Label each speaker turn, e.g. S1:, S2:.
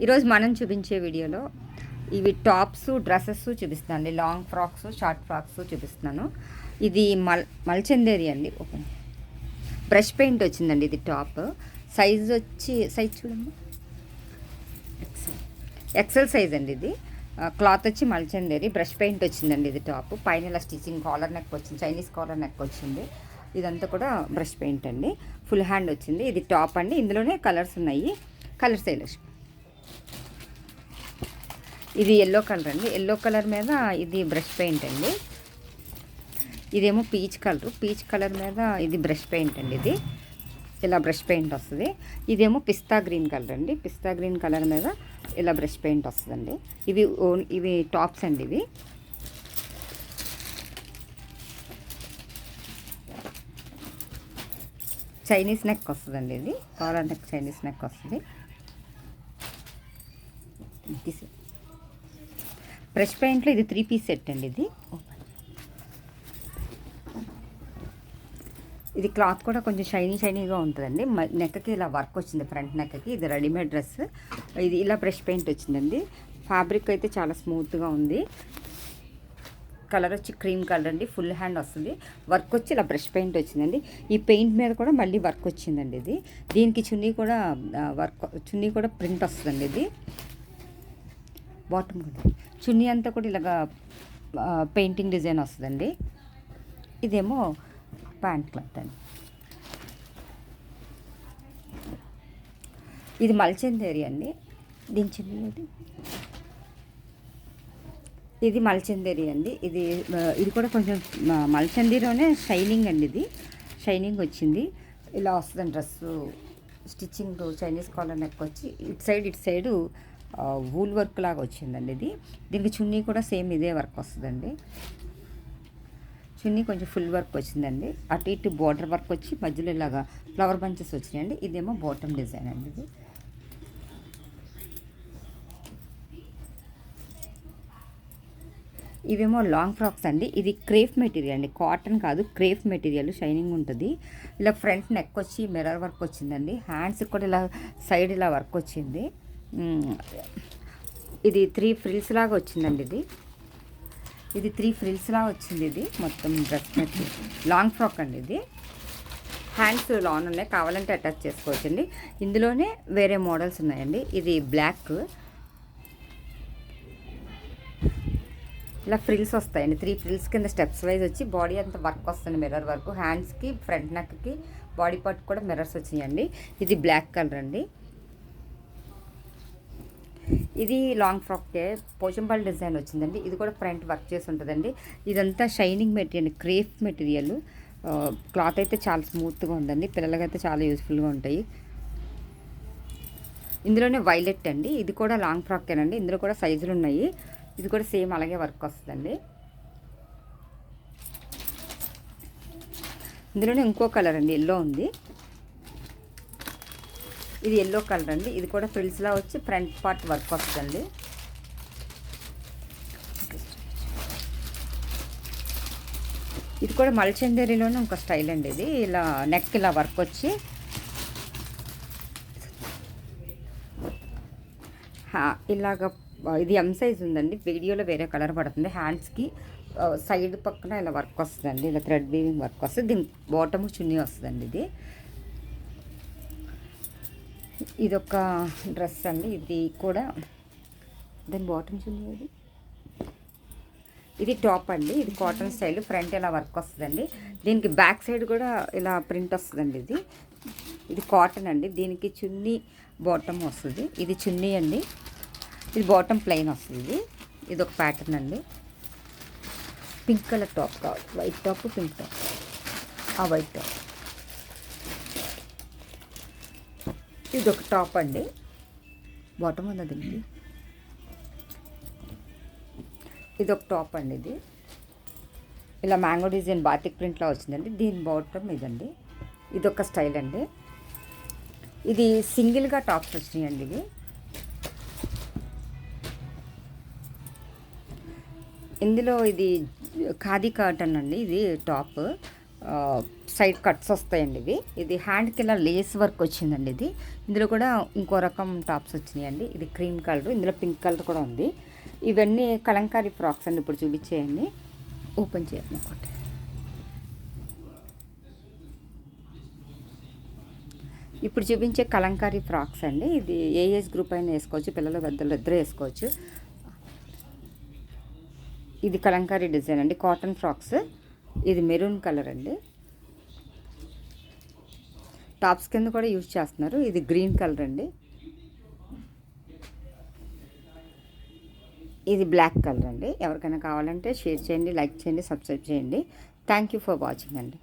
S1: ఈరోజు మనం చూపించే వీడియోలో ఇవి టాప్స్ డ్రెస్సెస్ చూపిస్తాను. లాంగ్ ఫ్రాక్స్, షార్ట్ ఫ్రాక్స్ చూపిస్తున్నాను. ఇది మల్చందేరి అండి. ఓపెన్ బ్రష్ పెయింట్ వచ్చిందండి. ఇది టాప్ సైజ్ చూడమ్మా, ఎక్సెల్ సైజ్ అండి. ఇది క్లాత్ వచ్చి మల్చందేరి, బ్రష్ పెయింట్ వచ్చిందండి. ఇది టాప్ పైన ఇలా స్టిచ్చింగ్ కాలర్ నెక్ వచ్చింది, చైనీస్ కాలర్ నెక్ వచ్చింది. ఇదంతా కూడా బ్రష్ పెయింట్ అండి. ఫుల్ హ్యాండ్ వచ్చింది. ఇది టాప్ అండి. ఇందులోనే కలర్స్ ఉన్నాయి. Colour selection. ఇది ఎల్లో కలర్ అండి. ఎల్లో కలర్ మీద ఇది బ్రష్ పెయింట్ అండి. ఇదేమో పీచ్ కలర్ మీద ఇది బ్రష్ పెయింట్ అండి. ఇది ఇలా బ్రష్ పెయింట్ వస్తుంది. ఇదేమో పిస్తా గ్రీన్ కలర్ అండి. పిస్తా గ్రీన్ కలర్ మీద ఇలా బ్రష్ పెయింట్ వస్తుందండి. ఇవి టాప్స్ అండి. ఇవి చైనీస్ నెక్ వస్తుందండి. ఇది కాలర్ నెక్ చైనీస్ నెక్ వస్తుంది. బ్రష్ పెయింట్లో ఇది 3 పీస్ సెట్ అండి. ఇది క్లాత్ కూడా కొంచెం షైనీగా ఉంటుందండి. నెక్కి ఇలా వర్క్ వచ్చింది, ఫ్రంట్ నెక్కి. ఇది రెడీమేడ్ డ్రెస్. ఇది ఇలా బ్రష్ పెయింట్ వచ్చిందండి. ఫ్యాబ్రిక్ అయితే చాలా స్మూత్గా ఉంది. కలర్ వచ్చి క్రీమ్ కలర్ అండి. ఫుల్ హ్యాండ్ వస్తుంది. వర్క్ వచ్చి ఇలా బ్రష్ పెయింట్ వచ్చిందండి. ఈ పెయింట్ మీద కూడా మళ్ళీ వర్క్ వచ్చిందండి. ఇది దీనికి చున్నీ కూడా ప్రింట్ వస్తుందండి. ఇది బాటమ్ కూడా చున్నీ అంతా కూడా ఇలాగా పెయింటింగ్ డిజైన్ వస్తుందండి. ఇదేమో ప్యాంట్ క్లాత్ అండి. ఇది మల్చందేరి అండి. దీని చున్నీ ఇది మల్చందేరి అండి. ఇది కూడా కొంచెం మల్చందేరిలోనే షైనింగ్ అండి. ఇది షైనింగ్ వచ్చింది. ఇలా వస్తుందండి dress. Stitching Chinese collar neck వచ్చి ఇటు సైడు వూల్ వర్క్ లాగా వచ్చిందండి. ఇది దీనికి చున్నీ కూడా సేమ్ ఇదే వర్క్ వస్తుందండి. చున్నీ కొంచెం ఫుల్ వర్క్ వచ్చిందండి. అటు ఇటు బోర్డర్ వర్క్ వచ్చి మధ్యలో ఇలాగా ఫ్లవర్ బంచెస్ వచ్చినాయండి. ఇదేమో బాటమ్ డిజైన్ అండి. ఇవేమో లాంగ్ ఫ్రాక్స్ అండి. ఇది క్రేప్ మెటీరియల్ అండి, కాటన్ కాదు, క్రేప్ మెటీరియల్. షైనింగ్ ఉంటుంది. ఇలా ఫ్రంట్ నెక్ వచ్చి మిర్రర్ వర్క్ వచ్చిందండి. హ్యాండ్స్కి కూడా ఇలా సైడ్ ఇలా వర్క్ వచ్చింది. ఇది 3 ఫ్రిల్స్ లాగా వచ్చిందండి. ఇది 3 ఫ్రిల్స్ లాగా వచ్చింది. ఇది మొత్తం డ్రెస్ మెటీరియల్ లాంగ్ ఫ్రాక్ అండి. ఇది హ్యాండ్స్ లాన్ ఉన్నాయి, కావాలంటే అటాచ్ చేసుకోవచ్చండి. ఇందులోనే వేరే మోడల్స్ ఉన్నాయండి. ఇది బ్లాక్, ఇలా ఫ్రిల్స్ వస్తాయండి. 3 ఫ్రిల్స్ కింద స్టెప్స్ వైజ్ వచ్చి బాడీ అంతా వర్క్ వస్తుంది, మిర్రర్ వర్క్. హ్యాండ్స్కి ఫ్రంట్ నెక్కి బాడీ పార్ట్ కూడా మిర్రర్స్ వచ్చినాయండి. ఇది బ్లాక్ కలర్ అండి. ఇది లాంగ్ ఫ్రాక్కే పోచంపల్లి డిజైన్ వచ్చిందండి. ఇది కూడా ఫ్రంట్ వర్క్ చేసి ఉంటుందండి. ఇదంతా shining material, crepe material. Cloth అయితే చాలా స్మూత్గా ఉందండి. పిల్లలకైతే చాలా యూస్ఫుల్గా ఉంటాయి. ఇందులోనే వైలెట్ అండి. ఇది కూడా లాంగ్ ఫ్రాక్కేనండి. ఇందులో కూడా సైజులు ఉన్నాయి. ఇది కూడా సేమ్ అలాగే వర్క్ వస్తుందండి. ఇందులోనే ఇంకో కలర్ అండి, ఎల్లో ఉంది. ఇది ఎల్లో కలర్ అండి. ఇది కూడా ఫ్రిల్స్లా వచ్చి ఫ్రంట్ పార్ట్ వర్క్ వస్తుందండి. ఇది కూడా మల్చందేరిలోనే ఒక స్టైల్ అండి. ఇది ఇలా నెక్ ఇలా వర్క్ వచ్చి ఇలాగ. ఇది ఎం సైజ్ ఉందండి. వీడియోలో వేరే కలర్ పడుతుంది. హ్యాండ్స్కి సైడ్ పక్కన ఇలా వర్క్ వస్తుందండి. ఇలా థ్రెడ్ వీవింగ్ వర్క్ వస్తుంది. దీని బాటమ్ చున్నీ వస్తుందండి. ఇది ఒక డ్రెస్ అండి. ఇది కూడా దాని బాటమ్ చున్నీ. ఇది టాప్ అండి. ఇది కాటన్ స్టైల్, ఫ్రంట్ ఇలా వర్క్ వస్తుందండి. దీనికి బ్యాక్ సైడ్ కూడా ఇలా ప్రింట్ వస్తుందండి. ఇది కాటన్ అండి. దీనికి చున్నీ బాటమ్ వస్తుంది. ఇది చున్నీ అండి. ఇది బాటమ్ ప్లెయిన్ వస్తుంది. ఇది ఒక ప్యాటర్న్ అండి. పింక్ కలర్ టాప్ కావాలి. White top, pink top. White top. ఇది ఒక టాప్ అండి. బాటమ్ ఉందా దీనికి? ఇది ఒక టాప్ అండి. ఇది ఇలా మ్యాంగో డిజైన్ బాతిక్ ప్రింట్లో వచ్చిందండి. దీని బాటమ్ ఇదండి. ఇది ఒక స్టైల్ అండి. ఇది సింగిల్గా టాప్స్ వచ్చినాయండి. ఇందులో ఇది ఖాదీ కాటన్ అండి. ఇది టాప్ సైడ్ కట్స్ వస్తాయండి ఇవి. ఇది హ్యాండ్కి ఇలా లేస్ వర్క్ వచ్చిందండి. ఇది ఇందులో కూడా ఇంకో రకం టాప్స్ వచ్చినాయండి. ఇది క్రీమ్ కలర్, ఇందులో పింక్ కలర్ కూడా ఉంది. ఇవన్నీ కలంకారీ ఫ్రాక్స్ అండి. ఇప్పుడు చూపించేయండి, ఓపెన్ చేయండి ఒకటి. ఇప్పుడు చూపించే కలంకారీ ఫ్రాక్స్ అండి. ఇది ఏ ఏజ్ గ్రూప్ అయినా వేసుకోవచ్చు, పిల్లలు పెద్దలు ఇద్దరు వేసుకోవచ్చు. ఇది కలంకారీ డిజైన్ అండి, కాటన్ ఫ్రాక్స్. ఇది మెరూన్ కలర్ అండి. టాప్స్ కింద కూడా యూజ్ చేస్తున్నారు. ఇది గ్రీన్ కలర్ అండి. ఇది బ్లాక్ కలర్ అండి. ఎవరికైనా కావాలంటే షేర్ చేయండి, లైక్ చేయండి, సబ్స్క్రైబ్ చేయండి. థ్యాంక్ యూ ఫర్ వాచింగ్ అండి.